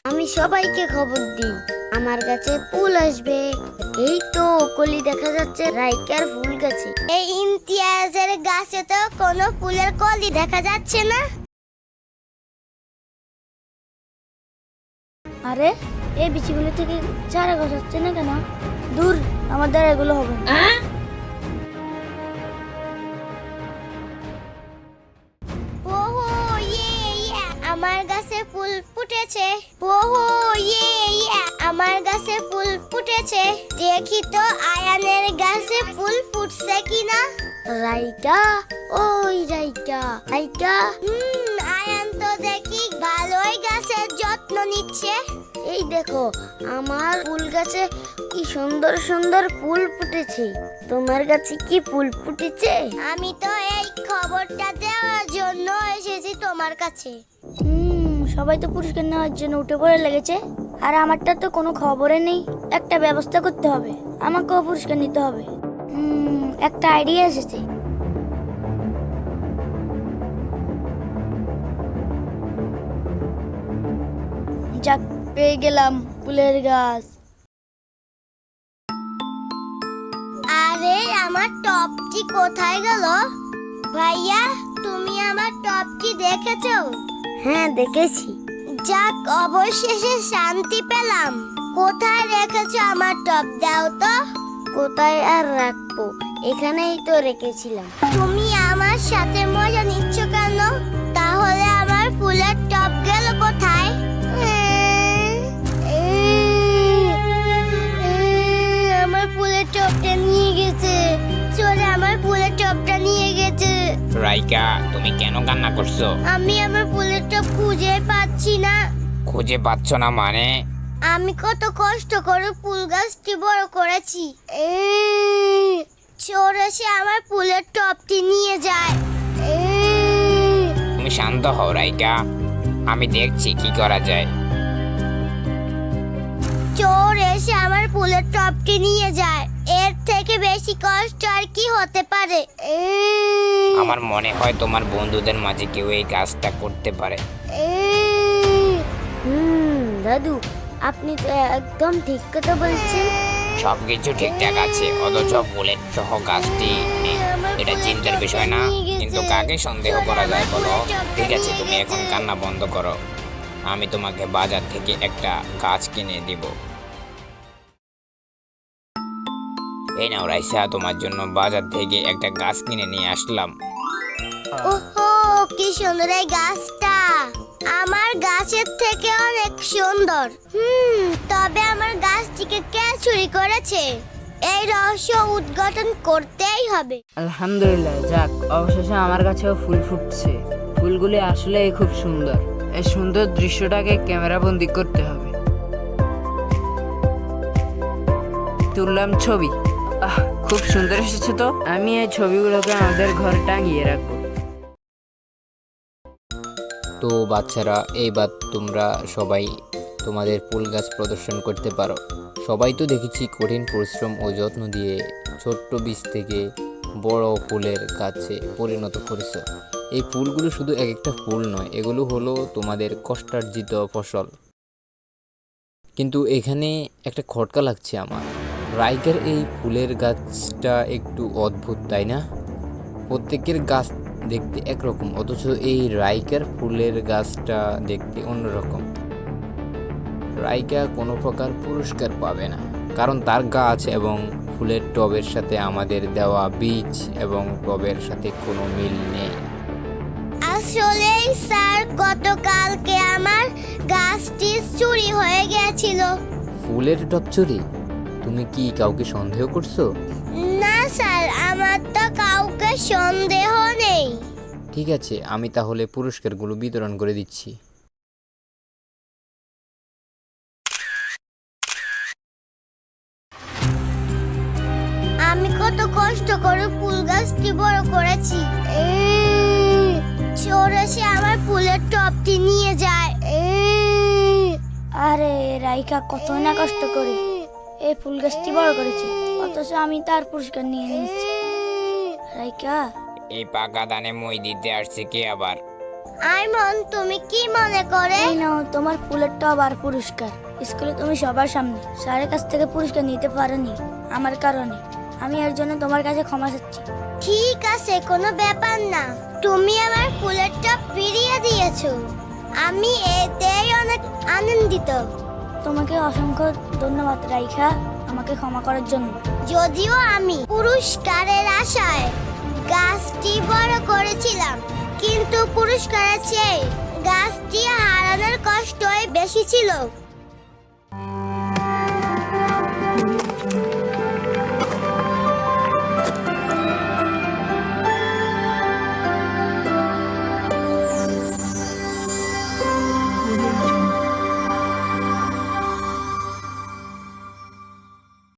আমি সবাইকে খবর দিই আমার কাছে ফুল আসবে। এই তো কলি দেখা যাচ্ছে রাইকার ফুল গাছে। এই ইমতিয়াজের গাছে তো কোনো ফুলের কলি দেখা যাচ্ছে না। আরে এই বিচিগুলো থেকে চারা গাছ হচ্ছে না কেন? দূর, আমার দ্বারা এগুলো হবে না। ওহো ইয়ে আমার গাছে ফুল ফুটেছে। ওহো ইয়ে আমার গাছে ফুল ফুটেছে। দেখি তো আয়ানের গাছে ফুল ফুটছে কিনা। রাইকা, ওই রাইকা, রাইকা। আয়ান তো দেখি ভালোই গাছের যত্ন নিচ্ছে। এই দেখো আমার ফুল গাছে কি সুন্দর সুন্দর ফুল ফুটেছে। তোমার গাছে কি ফুল ফুটেছে? আমি তো এই খবরটা দেওয়ার জন্য এসেছি তোমার কাছে। সবাই তো পুরস্কার নেওয়ার জন্য উঠে পড়ে লেগেছে, আর আমারটা তো কোনো খবরে নেই। একটা ব্যবস্থা করতে হবে, আমাকেও পুরস্কার নিতে হবে। একটা আইডিয়া এসেছে। যাক, পেয়ে গেলাম ফুলের গাছ। আরে আমার টপটি কোথায় গেল? ভাইয়া, তুমি আমার টপটি দেখেছো? হ্যাঁ দেখেছি। যাক, অবশেষে শান্তি পেলাম। কোথায় রেখেছো আমার টপ? দাও তো। কোথায় আর রাখবো, এখানেই তো রেখেছিলাম। তুমি আমার সাথে মজা নিচ্ছ কেন? তাহলে আমার ফুলের টপ গেল কোথায়? আমার ফুলের টপটা নিয়ে গেছে। চোরে আমার ফুলের টপটা নিয়ে গেছে। রাইকা, তুমি কেন কান্না করছো? আমি আমার ফুলের টপ খুঁজে পাচ্ছি না। খুঁজে পাচ্ছ না মানে? আমি কত কষ্ট করে ফুল গাছটি বড় করেছি। চোর এসে আমার ফুলের টপটি নিয়ে যায়। তুমি শান্ত হও রাইকা, আমি দেখছি কি করা যায়। চোর এসে আমার ফুলের টপটি নিয়ে যায়। এর থেকে বেশি কষ্ট আর কি হতে পারে? আমার মনে হয় তোমার বন্ধুদের মাঝে কেউ এই কাজটা করতে পারে। দাদু, আপনি তো একদম ঠিক কথা বলছেন। সবকিছু ঠিকঠাক আছে, অথচ বুলেট সহ গাছটি নেই। এটা চিন্তার বিষয় না, কিন্তু কাকে সন্দেহ করা যায় বলো? ঠিক আছে, তুমি এখন কান্না বন্ধ করো। আমি তোমাকে বাজার থেকে একটা গাছ কিনে দিব। এই নাও রাইসা, তোমার জন্য বাজার থেকে একটা গাছ কিনে নিয়ে আসলাম। ওহো, কি সুন্দর এই গাছটা। আমার গাছের থেকে অনেক সুন্দর। তবে আমার গাছটিকে কে চুরি করেছে? এই রহস্য উদ্ঘাটন করতেই হবে। আলহামদুলিল্লাহ, যাক অবশেষে আমার কাছেও ফুল ফুটছে। ফুলগুলি আসলে খুব সুন্দর। এই সুন্দর দৃশ্যটাকে ক্যামেরা বন্দি করতে হবে। তুললাম ছবি। খুব সুন্দর এসেছে তো। আমি এই ছবিগুলোকে আমাদের ঘরে টাঙিয়ে রাখবো। তো বাচ্চারা, এইবার তোমরা সবাই তোমাদের ফুল গাছ প্রদর্শন করতে পারো। সবাই তো দেখেছি কঠিন পরিশ্রম ও যত্ন দিয়ে ছোট্ট বীজ থেকে বড় ফুলের গাছে পরিণত করেছো। এই ফুলগুলো শুধু এক একটা ফুল নয়, এগুলো হলো তোমাদের কষ্টার্জিত ফসল। কিন্তু এখানে একটা খটকা লাগছে আমার। রাইকার এই ফুলের গাছটা একটু অদ্ভুত, তাই না? প্রত্যেকের গাছ দেখতে একরকম, অথচ এই রাইকার ফুলের গাছটা দেখতে অন্যরকম। রাইকা কোনো প্রকার পুরস্কার পাবে না, কারণ তার গাছ এবং ফুলের টবের সাথে আমাদের দেওয়া বীজ এবং টবের সাথে কোনো মিল নেই। আসলে স্যার, গতকালকে আমার গাছটি চুরি হয়ে গেছিল। ফুলের টব চুরি? তুমি কি কাউকে সন্দেহ করছো? না স্যার, আমার তো কাউকে সন্দেহ নেই। ঠিক আছে, আমি তাহলে পুরস্কারগুলো বিতরণ করে দিচ্ছি। আমি কত কষ্ট করে ফুল গাছটি বড় করেছি। চোর এসে আমার ফুলের টবটি নিয়ে যায়। আরে রাইকা কত না কষ্ট করে এই ফুল গাছটি বড় করেছে, অথচ আমি তার পুরস্কার নিয়ে নিয়েছি। রাইকা, এই পাকা ধানে মই দিতে আসছে কে আবার? আইমন, তুমি কি মনে করে? এই নাও তোমার ফুলের টব আর পুরস্কার। স্কুলে তুমি সবার সামনে স্যারের কাছ থেকে পুরস্কার নিতে পারোনি আমার কারণে। আমি এর জন্য তোমার কাছে ক্ষমা চাচ্ছি। ঠিক আছে, কোনো ব্যাপার না। তুমি আমার ফুলের টব ফিরিয়ে দিয়েছো, আমি এতেই অনেক আনন্দিত। তোমাকে অসংখ্য ধন্যবাদ রাইখা, আমাকে ক্ষমা করার জন্য। যদিও আমি পুরস্কারের আশায় গাছটি বড় করেছিলাম, কিন্তু পুরস্কারের চেয়ে গাছটি হারানোর কষ্টই বেশি ছিল।